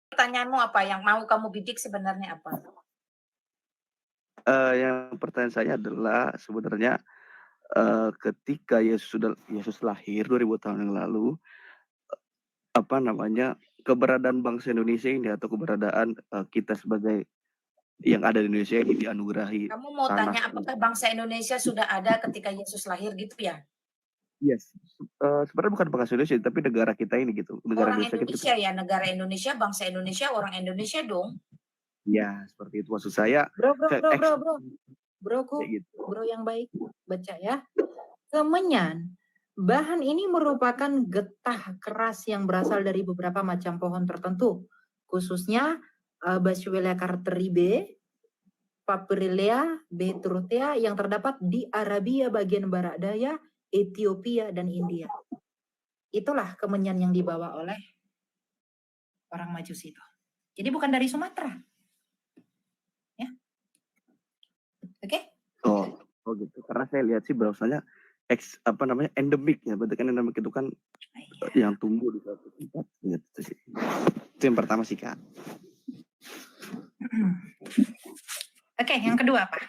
Pertanyaanmu apa? Yang mau kamu bidik sebenarnya apa? Yang pertanyaan saya adalah sebenarnya, ketika Yesus lahir 2000 tahun yang lalu, apa namanya, keberadaan bangsa Indonesia ini atau keberadaan, kita sebagai yang ada di Indonesia ini dianugerahi Kamu mau tanah tanya apakah bangsa Indonesia sudah ada ketika Yesus lahir gitu ya? yes, sebenarnya bukan bangsa Indonesia, tapi negara kita ini gitu, negara Orang Indonesia kita Indonesia ya, negara Indonesia, bangsa Indonesia, orang Indonesia dong. iya, seperti itu maksud saya, Bro, bro, bro, bro, bro. kayak Broku, gitu. bro yang baik, baca ya. Kemenyan, bahan ini merupakan getah keras yang berasal dari beberapa macam pohon tertentu, khususnya Boswellia carteribe, Papyrellea beturothea yang terdapat di Arabia bagian barat daya, Ethiopia, dan India. Itulah kemenyan yang dibawa oleh orang Majusi itu. Jadi bukan dari Sumatera. Ya. Oke? Oh gitu, karena saya lihat sih bahwasanya endemik ya, berarti kan endemik itu kan yang tumbuh di suatu tempat gitu sih. Itu yang pertama sih, Kak. Oke, yang kedua apa?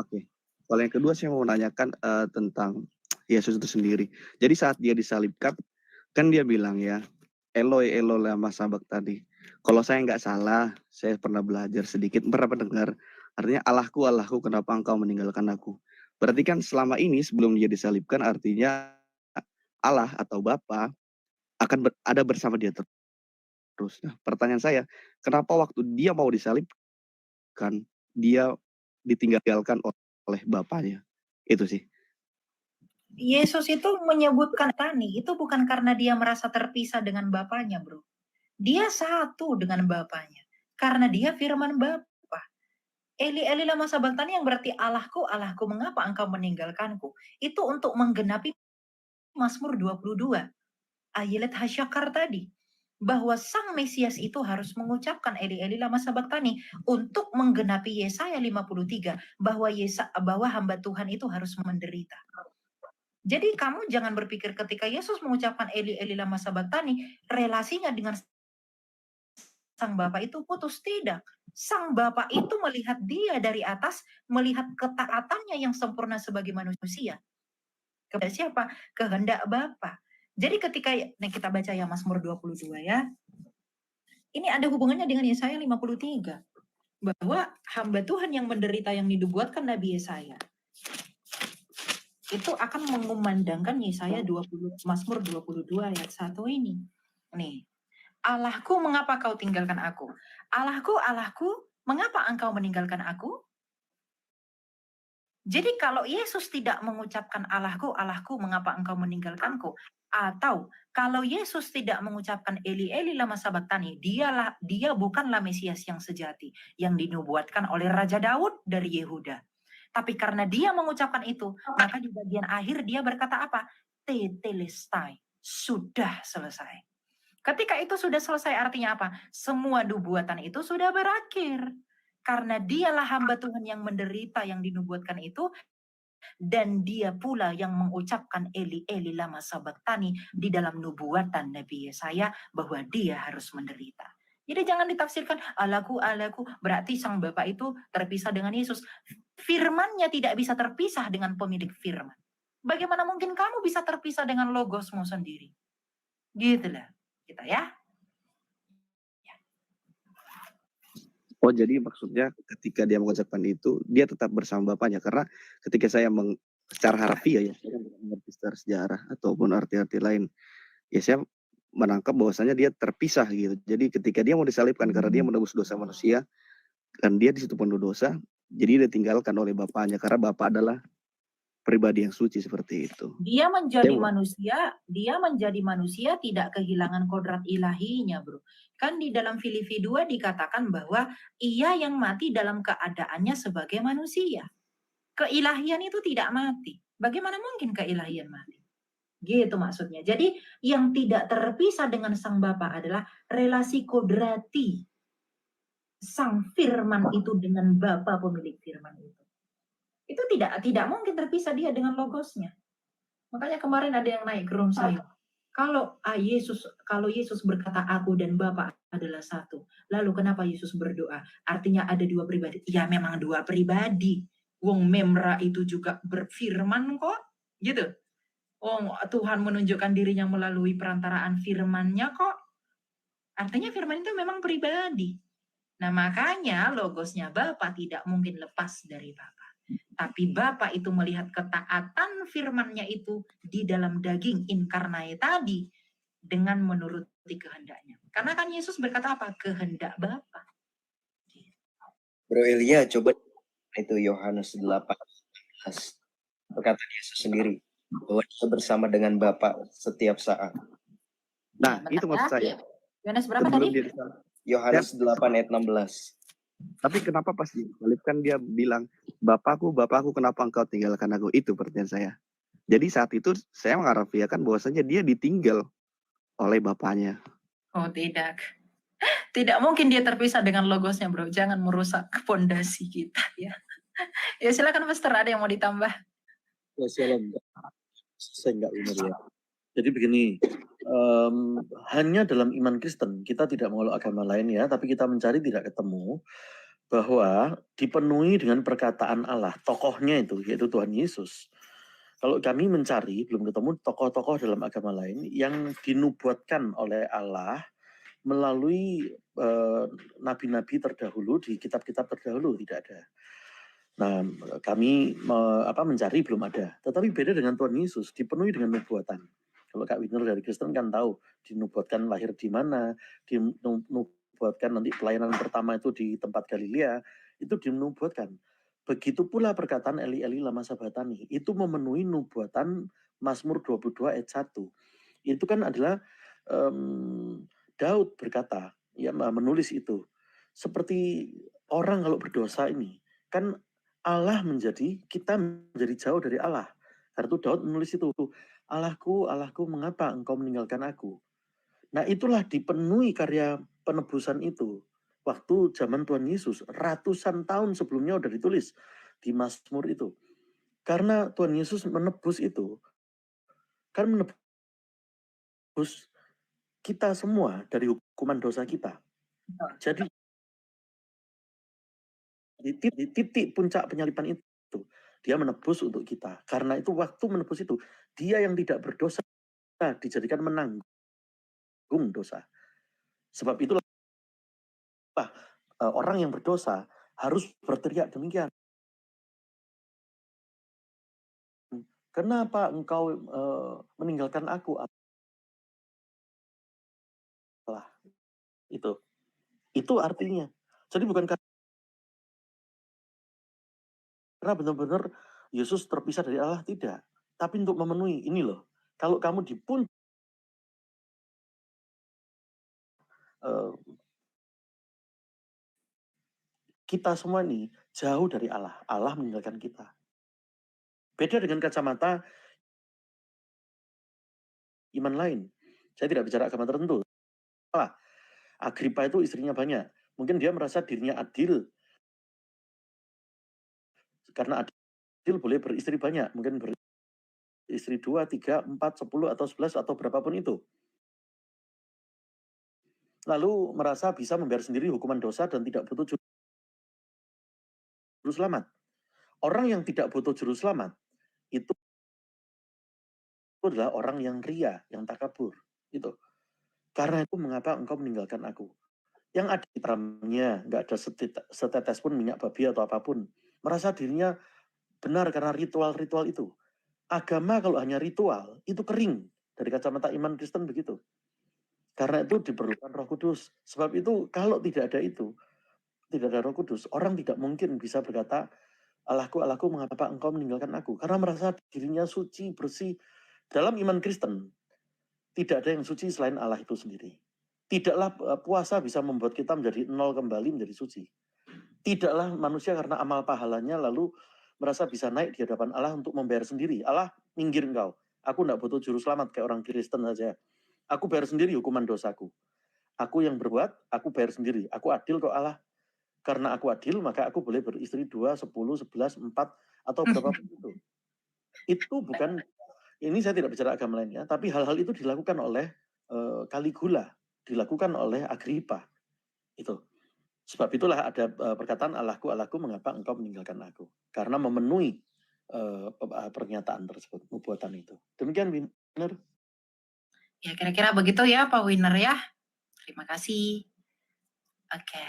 Oke. Kalau yang kedua saya mau menanyakan tentang Yesus itu sendiri. Jadi saat dia disalibkan, kan dia bilang ya, Eloi Eloi lama sabachthani. Kalau saya nggak salah, saya pernah belajar sedikit, pernah mendengar, artinya Allahku, Allahku, kenapa engkau meninggalkan aku? Berarti kan selama ini sebelum dia disalibkan, artinya Allah atau Bapa akan ada bersama dia terus. Nah, pertanyaan saya, kenapa waktu dia mau disalibkan, dia ditinggalkan oleh Bapaknya? Itu sih. Yesus itu menyebutkan tani, itu bukan karena dia merasa terpisah dengan Bapaknya, bro. Dia satu dengan Bapaknya. Karena dia firman Bapa. Eli Eli lama sabachthani yang berarti Allahku, Allahku, mengapa engkau meninggalkanku? Itu untuk menggenapi Mazmur 22. Ayilet Hasyakar tadi. Bahwa sang Mesias itu harus mengucapkan Eli Eli lama sabachthani untuk menggenapi Yesaya 53 bahwa hamba Tuhan itu harus menderita. Jadi kamu jangan berpikir ketika Yesus mengucapkan Eli Eli lama sabachthani relasinya dengan sang Bapa itu putus, tidak. Sang Bapa itu melihat dia dari atas, melihat ketaatannya yang sempurna sebagai manusia. Kepada siapa? Kehendak Bapa. Jadi ketika kita baca ya Mazmur 22 ya. Ini ada hubungannya dengan Yesaya 53. Bahwa hamba Tuhan yang menderita yang dinubuatkan Nabi Yesaya itu akan mengumandangkan Yesaya 20 Mazmur 22 ayat 1 ini. Nih. Allahku, mengapa kau tinggalkan aku? Allahku, Allahku, mengapa engkau meninggalkan aku? Jadi kalau Yesus tidak mengucapkan Allahku, Allahku, mengapa engkau meninggalkanku? Atau kalau Yesus tidak mengucapkan Eli Eli lama sabachthani, dia bukanlah Mesias yang sejati yang dinubuatkan oleh Raja Daud dari Yehuda. Tapi karena dia mengucapkan itu, maka di bagian akhir dia berkata apa? Tetelestai, sudah selesai. Ketika itu sudah selesai artinya apa? Semua nubuatan itu sudah berakhir. Karena dialah hamba Tuhan yang menderita yang dinubuatkan itu. Dan dia pula yang mengucapkan Eli Eli lama sabachthani di dalam nubuatan Nabi Yesaya bahwa dia harus menderita. Jadi jangan ditafsirkan Allahku, Allahku, berarti sang Bapa itu terpisah dengan Yesus. Firmannya tidak bisa terpisah dengan pemilik firman. Bagaimana mungkin kamu bisa terpisah dengan logosmu sendiri? Gitulah kita ya. Oh jadi maksudnya ketika dia mengucapkan itu, dia tetap bersama Bapaknya. Karena ketika saya secara harfiah ya, saya mengerti secara sejarah ataupun arti-arti lain, ya saya menangkap bahwasanya dia terpisah gitu. Jadi ketika dia mau disalibkan karena dia menebus dosa manusia, dan dia di situ penuh dosa, jadi dia ditinggalkan oleh Bapaknya. Karena Bapak adalah pribadi yang suci seperti itu. Dia menjadi manusia tidak kehilangan kodrat ilahinya, bro. Kan di dalam Filipi 2 dikatakan bahwa ia yang mati dalam keadaannya sebagai manusia. Keilahian itu tidak mati. Bagaimana mungkin keilahian mati? Gitu maksudnya. Jadi yang tidak terpisah dengan sang Bapa adalah relasi kodrati sang firman itu dengan Bapa pemilik firman itu. Itu tidak mungkin terpisah dia dengan logosnya. Makanya kemarin ada yang naik ke room saya. Kalau Yesus berkata aku dan Bapa adalah satu, lalu kenapa Yesus berdoa? Artinya ada dua pribadi. Ya memang dua pribadi. Wong Memra itu juga berfirman kok, gitu. Tuhan menunjukkan dirinya melalui perantaraan firman-Nya kok. Artinya firman itu memang pribadi. Nah, makanya logosnya Bapa tidak mungkin lepas dari Bapa. Tapi Bapa itu melihat ketaatan firman-Nya itu di dalam daging inkarnate tadi dengan menuruti kehendaknya. Karena kan Yesus berkata apa? Kehendak Bapa. Bro Elia, coba itu Yohanes 8. Perkataan Yesus sendiri bahwa dia bersama dengan Bapa setiap saat. Nah, Ya, itu bentar maksud ya. saya. Yohanes berapa Sebelum tadi? dia disalib. Yohanes 8 ayat 16. Tapi kenapa pas disalib kan dia bilang, Bapakku, kenapa engkau tinggalkan aku? Itu pertanyaan saya. Jadi saat itu saya mengharafiakan bahwasanya dia ditinggal oleh bapaknya. Oh tidak. Tidak mungkin dia terpisah dengan logosnya, bro. Jangan merusak fondasi kita ya. Ya silakan Pastor, ada yang mau ditambah? Ya, shalom. Saya enggak benar ya. Jadi begini, hanya dalam iman Kristen kita tidak menolak agama lain ya, tapi kita mencari tidak ketemu bahwa dipenuhi dengan perkataan Allah, tokohnya itu yaitu Tuhan Yesus. Kalau kami mencari belum ketemu tokoh-tokoh dalam agama lain yang dinubuatkan oleh Allah melalui nabi-nabi terdahulu di kitab-kitab terdahulu, tidak ada. Nah, kami mencari belum ada. Tetapi beda dengan Tuhan Yesus, dipenuhi dengan nubuatan. Kalau Kak Winner dari Kristen kan tahu, dinubuatkan lahir di mana, dinubuatkan nanti pelayanan pertama itu di tempat Galilea, itu dinubuatkan. Begitu pula perkataan Eli Eli lama sabatani, itu memenuhi nubuatan Mazmur 22 ayat 1. Itu kan adalah Daud berkata, ya menulis itu. Seperti orang kalau berdosa ini, kan Allah kita menjadi jauh dari Allah. Karena itu Daud menulis itu, Allahku, Allahku, mengapa engkau meninggalkan aku? Nah, itulah dipenuhi karya penebusan itu. Waktu zaman Tuhan Yesus, ratusan tahun sebelumnya sudah ditulis di Mazmur itu. Karena Tuhan Yesus menebus itu, kan menebus kita semua dari hukuman dosa kita. Jadi di titik puncak penyaliban itu, dia menebus untuk kita. Karena itu waktu menebus itu, dia yang tidak berdosa dijadikan menanggung dosa. Sebab itulah orang yang berdosa harus berteriak demikian. Kenapa engkau meninggalkan aku? Allah. Itu artinya. Jadi bukan karena benar-benar Yesus terpisah dari Allah, tidak. Tapi untuk memenuhi, ini loh. Kalau kamu di puncak kita semua ini jauh dari Allah. Allah meninggalkan kita. Beda dengan kacamata iman lain. Saya tidak bicara agama tertentu. Agripa itu istrinya banyak. Mungkin dia merasa dirinya adil. Karena adil boleh beristri banyak. Mungkin beristri 2, 3, 4, 10, atau 11, atau berapapun itu. Lalu merasa bisa membayar sendiri hukuman dosa dan tidak butuh juru selamat. Orang yang tidak butuh juru selamat, itu adalah orang yang ria, yang takabur. Itu. Karena itu mengapa engkau meninggalkan aku? Yang ada di dalamnya, nggak ada setetes pun minyak babi atau apapun. Merasa dirinya benar karena ritual-ritual itu. Agama kalau hanya ritual, itu kering. Dari kacamata iman Kristen begitu. Karena itu diperlukan Roh Kudus. Sebab itu kalau tidak ada itu, tidak ada Roh Kudus, orang tidak mungkin bisa berkata, Allahku, Allahku, mengapa engkau meninggalkan aku? Karena merasa dirinya suci, bersih. Dalam iman Kristen, tidak ada yang suci selain Allah itu sendiri. Tidaklah puasa bisa membuat kita menjadi nol kembali, menjadi suci. Tidaklah manusia karena amal pahalanya lalu merasa bisa naik di hadapan Allah untuk membayar sendiri. Allah, minggir engkau. Aku tidak butuh juru selamat kayak orang Kristen saja. Aku bayar sendiri hukuman dosaku. Aku yang berbuat, aku bayar sendiri. Aku adil kok Allah. Karena aku adil, maka aku boleh beristri 2, 10, 11, 4, atau berapapun itu. Itu bukan Ini saya tidak bicara agama lainnya, tapi hal-hal itu dilakukan oleh Caligula, dilakukan oleh Agripa. Itu. Sebab itulah ada perkataan Allahku, Allahku, mengapa engkau meninggalkan aku? Karena memenuhi pernyataan tersebut, nubuatan itu. Demikian, Winner. Ya kira-kira begitu ya Pak Winner ya. Terima kasih. Oke.